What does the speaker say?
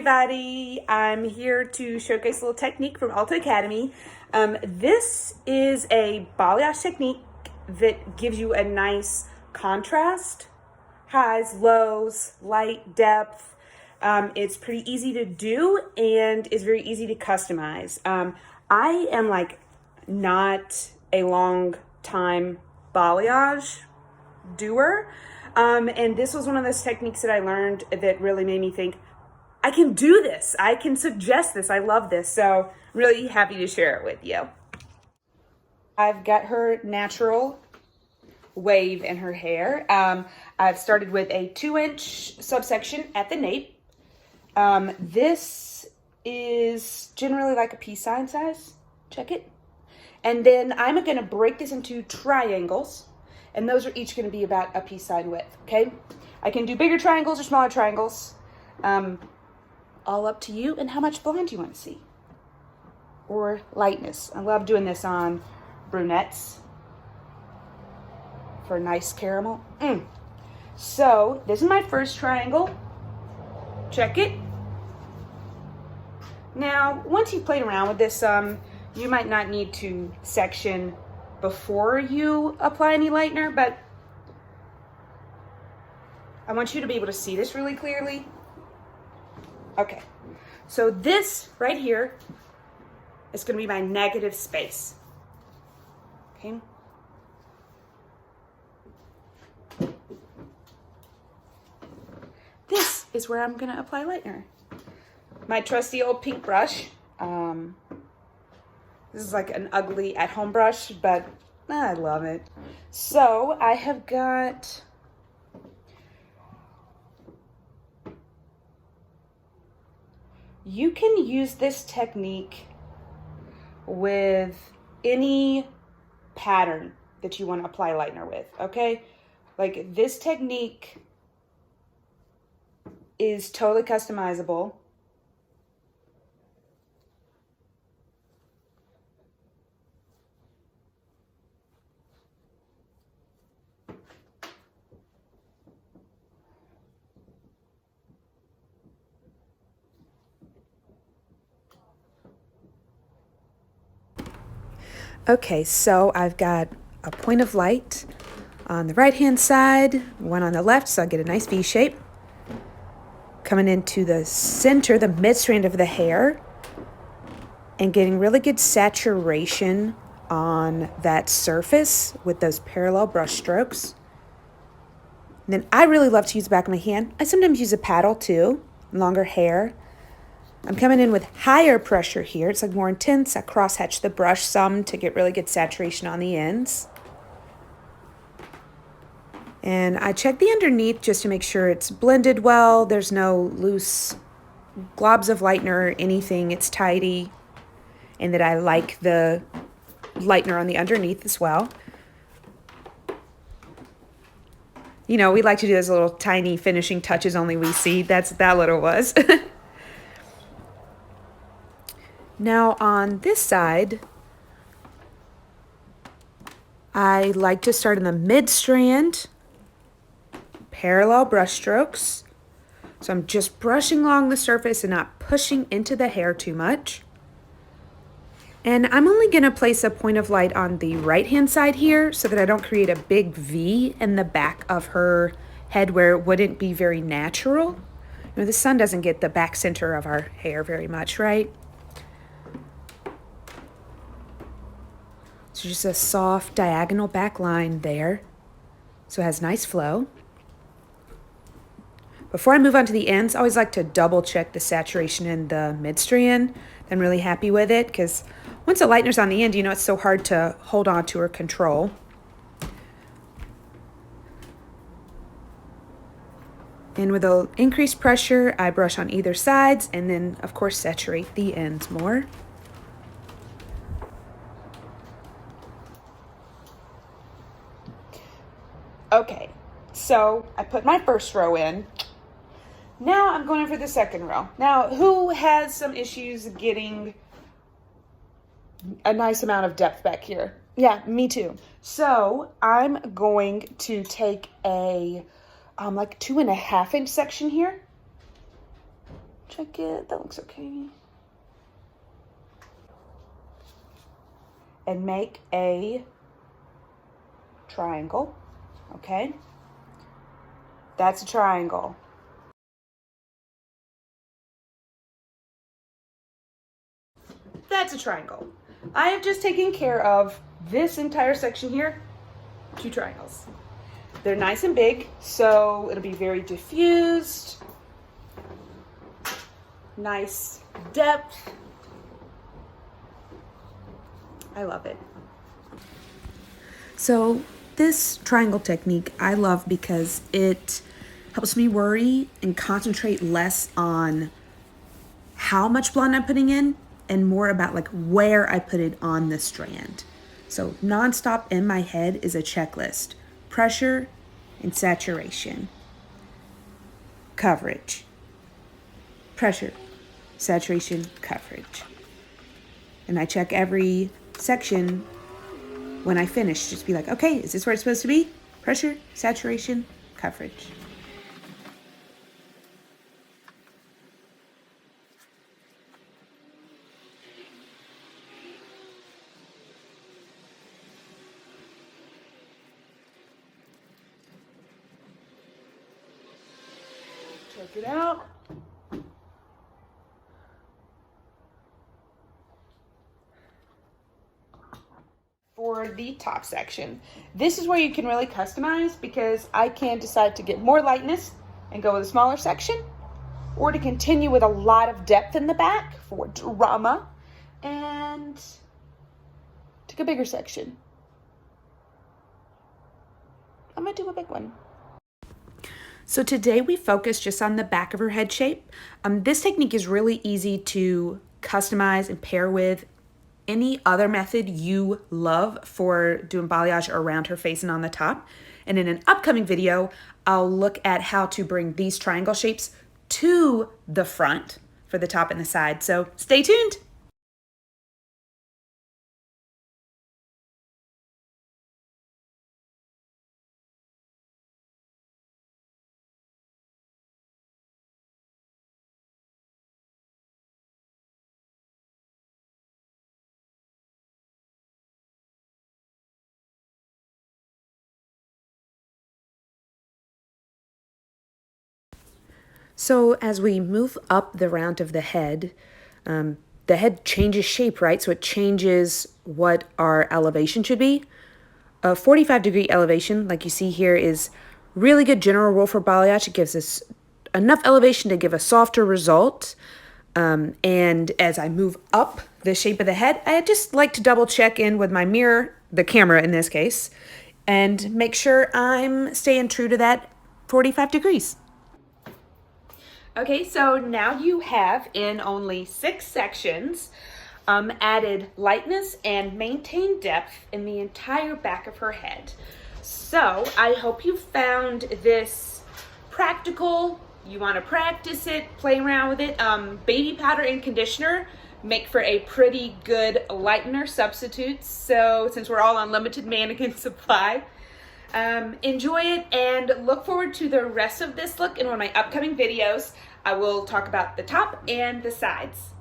everybody. I'm here to showcase a little technique from Alta Academy. This is a balayage technique that gives you a nice contrast, highs, lows, light, depth. It's pretty easy to do and is very easy to customize. I am not a long time balayage doer. And this was one of those techniques that I learned that really made me think, I can do this. I can suggest this. I love this. So really happy to share it with you. I've got her natural wave in her hair. I've started with a 2-inch subsection at the nape. This is generally like a peace sign size. Check it. And then I'm going to break this into triangles. And those are each going to be about a peace sign width, okay? I can do bigger triangles or smaller triangles. All up to you and how much blonde you want to see. Or lightness. I love doing this on brunettes for nice caramel. So, this is my first triangle. Check it. Now, once you've played around with this, you might not need to section before you apply any lightener, but I want you to be able to see this really clearly. Okay, so this right here is going to be my negative space. Okay. This is where I'm going to apply lightener. My trusty old pink brush. This is like an ugly at-home brush, but I love it. So I have got you can use this technique with any pattern that you want to apply lightener with, okay? Like this technique is totally customizable. Okay, so I've got a point of light on the right-hand side, one on the left, so I get a nice V shape. Coming into the center, the mid-strand of the hair, and getting really good saturation on that surface with those parallel brush strokes. And then I really love to use the back of my hand. I sometimes use a paddle too, longer hair. I'm coming in with higher pressure here. It's like more intense. I cross-hatch the brush some to get really good saturation on the ends. And I check the underneath just to make sure it's blended well. There's no loose globs of lightener or anything. It's tidy. And that I like the lightener on the underneath as well. You know, we like to do those little tiny finishing touches only we see. That's what that little was. Now on this side, I like to start in the mid-strand, parallel brush strokes. So I'm just brushing along the surface and not pushing into the hair too much. And I'm only going to place a point of light on the right-hand side here so that I don't create a big V in the back of her head where it wouldn't be very natural. You know, the sun doesn't get the back center of our hair very much, right? So just a soft diagonal back line there. So it has nice flow. Before I move on to the ends, I always like to double check the saturation in the mid-strand. I'm really happy with it because once the lightener's on the end, you know it's so hard to hold on to or control. And with the increased pressure, I brush on either sides and then, of course, saturate the ends more. Okay, so I put my first row in. Now I'm going in for the second row. Now, who has some issues getting a nice amount of depth back here? Yeah, me too. So I'm going to take a like 2.5 inch section here. check it. That looks okay. And make a triangle, okay? That's a triangle. That's a triangle. I have just taken care of this entire section here, 2 triangles. They're nice and big, so it'll be very diffused, nice depth. I love it. So this triangle technique I love because it helps me worry and concentrate less on how much blonde I'm putting in and more about like where I put it on the strand. So nonstop in my head is a checklist: pressure and saturation, coverage, pressure, saturation, coverage. And I check every section when I finish, just be like, okay, is this where it's supposed to be? Pressure, saturation, coverage. Check it out. For the top section, this is where you can really customize, because I can decide to get more lightness and go with a smaller section, or to continue with a lot of depth in the back for drama and take a bigger section. I'm gonna do a big one. So today we focus just on the back of her head shape. This technique is really easy to customize and pair with any other method you love for doing balayage around her face and on the top. And in an upcoming video, I'll look at how to bring these triangle shapes to the front for the top and the side. So stay tuned. So as we move up the round of the head changes shape, right? So it changes what our elevation should be. A 45-degree elevation, like you see here, is really good general rule for balayage. It gives us enough elevation to give a softer result. And as I move up the shape of the head, I just like to double check in with my mirror, the camera in this case, and make sure I'm staying true to that 45 degrees. Okay, so now you have, in only 6 sections, added lightness and maintained depth in the entire back of her head. So I hope you found this practical. You want to practice it, play around with it. Baby powder and conditioner make for a pretty good lightener substitute. So since we're all on limited mannequin supply, enjoy it and look forward to the rest of this look in one of my upcoming videos. I will talk about the top and the sides.